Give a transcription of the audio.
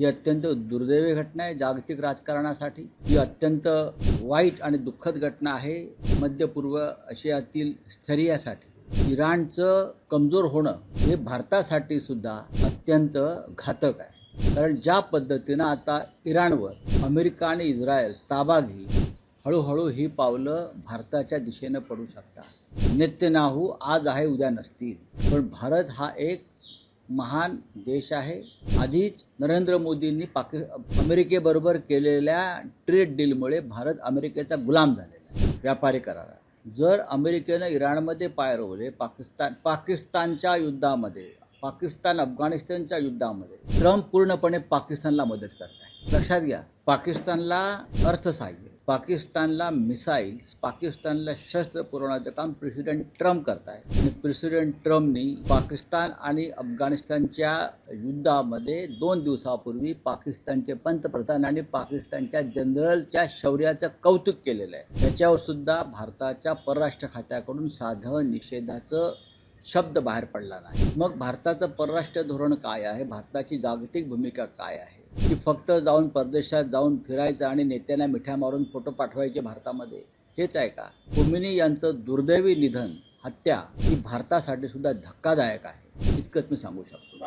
ही अत्यंत दुर्दैवी घटना आहे जागतिक राजकारणासाठी। ही अत्यंत वाईट आणि दुःखद घटना आहे मध्य पूर्व आशियातील स्थैर्यासाठी। इराणचं कमजोर होणं हे भारतासाठी सुद्धा अत्यंत घातक आहे, कारण ज्या पद्धतीनं आता इराणवर अमेरिका आणि इस्रायल ताबा घेईल, हळूहळू ही पावलं भारताच्या दिशेनं पडू शकतात। नेतन्याहू आज आहे उद्या नसतील, पण भारत हा एक महान देश आहे। आधीच नरेंद्र मोदींनी अमेरिकेबरोबर केलेल्या ट्रेड डीलमुळे भारत अमेरिकेचा गुलाम झालेला आहे व्यापारी करारात। जर अमेरिकेनं इराणमध्ये पाय रोवले, पाकिस्तानच्या युद्धामध्ये, पाकिस्तान अफगाणिस्तानच्या युद्धामध्ये ट्रम्प पूर्णपणे पाकिस्तानला मदत करत आहे। लक्षात घ्या, पाकिस्तानला अर्थसहाय्य, पाकिस्तानला मिसाईल्स, पाकिस्तानला शस्त्र पुरवण्याचं काम प्रेसिडेंट ट्रम्प करत आहे। आणि प्रेसिडेंट ट्रम्पनी पाकिस्तान आणि अफगाणिस्तानच्या युद्धामध्ये 2 दिवसापूर्वी पाकिस्तानचे पंतप्रधान आणि पाकिस्तानच्या जनरलच्या शौर्याचं कौतुक केलेलं आहे। त्याच्यावर सुद्धा भारताच्या परराष्ट्र खात्याकडून साधं निषेधाचं शब्द बाहेर पडला नाही। मग भारताचं परराष्ट्र धोरण काय आहे, भारताची जागतिक भूमिका काय आहे? की फक्त जाऊन परदेशात जाऊन फिरायचं आणि नेत्यांना मिठ्या मारून फोटो पाठवायचे भारतामध्ये, हेच आहे का? खोमेनी यांचं दुर्दैवी निधन, हत्या ही भारतासाठी सुद्धा धक्कादायक आहे, इतकंच मी सांगू शकतो।